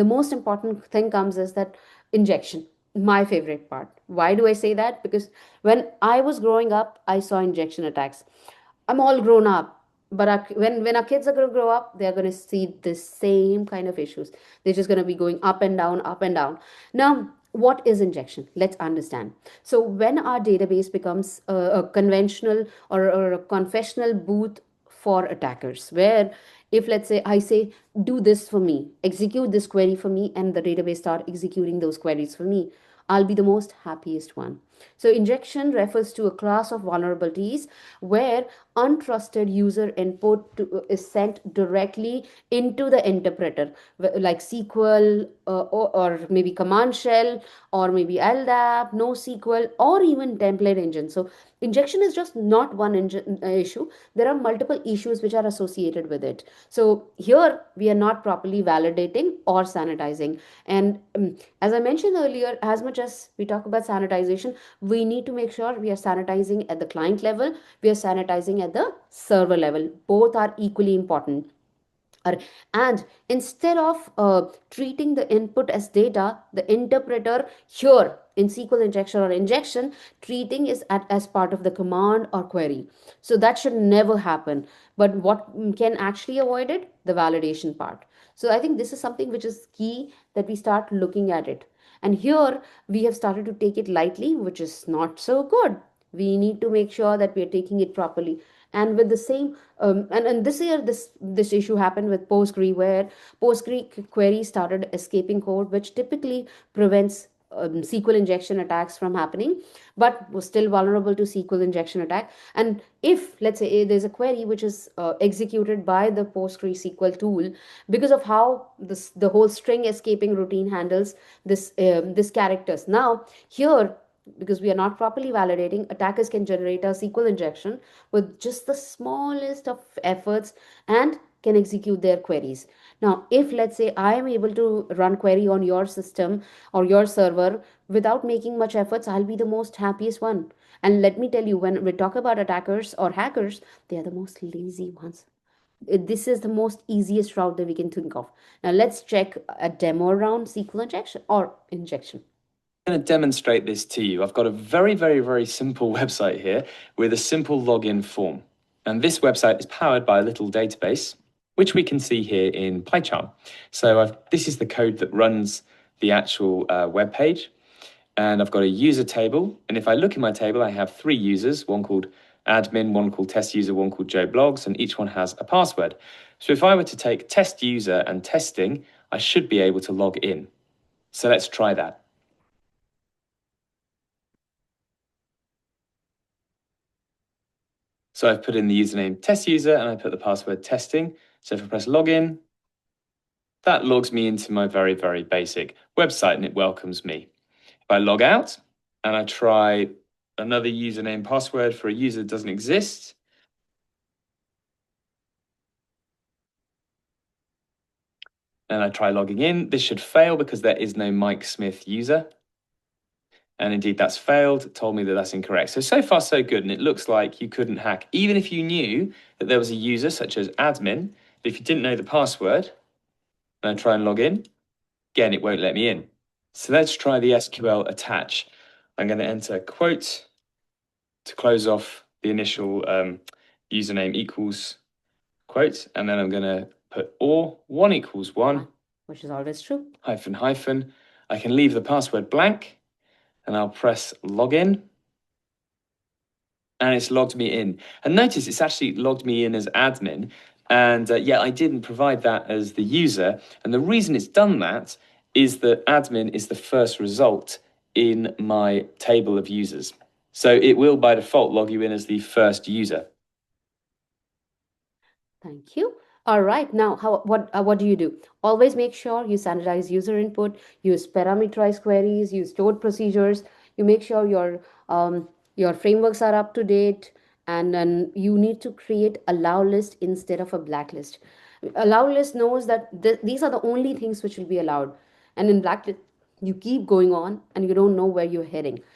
The most important thing comes is that injection, my favorite part. Why do I say that? Because when I was growing up, I saw injection attacks. I'm all grown up, but when our kids are going to grow up, they're going to see the same kind of issues. They're just going to be going up and down, up and down. Now, what is injection? Let's understand. So when our database becomes a conventional or a confessional booth for attackers, where if let's say I say do this for me, execute this query for me, and the database start executing those queries for me, I'll be the most happiest one. So injection refers to a class of vulnerabilities where untrusted user input is sent directly into the interpreter, like SQL, or maybe command shell, or maybe LDAP, NoSQL, or even template engine. So injection is just not one issue. There are multiple issues which are associated with it. So here we are not properly validating or sanitizing. And as I mentioned earlier, as much as we talk about sanitization, we need to make sure we are sanitizing at the client level, we are sanitizing at the server level. Both are equally important. And instead of treating the input as data, the interpreter here in SQL injection or injection, treating is as part of the command or query. So that should never happen. But what can actually avoid it? The validation part. So I think this is something which is key, that we start looking at it. And here we have started to take it lightly, which is not so good. We need to make sure that we are taking it properly. And with the same and this year this issue happened with postgre, where postgre query started escaping code, which typically prevents SQL injection attacks from happening, but was still vulnerable to SQL injection attack. And if let's say there's a query which is executed by the postgre SQL tool, because of how the whole string escaping routine handles this characters, now here, because we are not properly validating, attackers can generate a SQL injection with just the smallest of efforts and can execute their queries. Now, if let's say I am able to run query on your system or your server without making much efforts, I'll be the most happiest one. And let me tell you, when we talk about attackers or hackers, they are the most lazy ones. This is the most easiest route that we can think of. Now, let's check a demo around SQL injection or injection. I'm going to demonstrate this to you. I've got a very, very, very simple website here with a simple login form. And this website is powered by a little database, which we can see here in PyCharm. So this is the code that runs the actual web page. And I've got a user table. And if I look in my table, I have 3 users, one called admin, one called test user, one called Joe Blogs, and each one has a password. So if I were to take test user and testing, I should be able to log in. So let's try that. So I've put in the username test user and I put the password testing. So if I press login, that logs me into my very, very basic website and it welcomes me. If I log out and I try another username password for a user that doesn't exist, and I try logging in, this should fail because there is no Mike Smith user. And indeed that's failed, it told me that that's incorrect. So far so good, and it looks like you couldn't hack, even if you knew that there was a user such as admin, but if you didn't know the password, and I try and log in, again, it won't let me in. So let's try the SQL attach. I'm going to enter quote to close off the initial username equals quote, and then I'm going to put or 1 equals 1, which is always true, hyphen, hyphen. I can leave the password blank, and I'll press login, and it's logged me in. And notice it's actually logged me in as admin, and yeah, I didn't provide that as the user. And the reason it's done that is that admin is the first result in my table of users. So it will by default log you in as the first user. Thank you. All right, now what do you do? Always make sure you sanitize user input, use parameterized queries, use stored procedures. You make sure your frameworks are up to date, and then you need to create allow list instead of a blacklist. Allow list knows that these are the only things which will be allowed, and in blacklist you keep going on and you don't know where you're heading.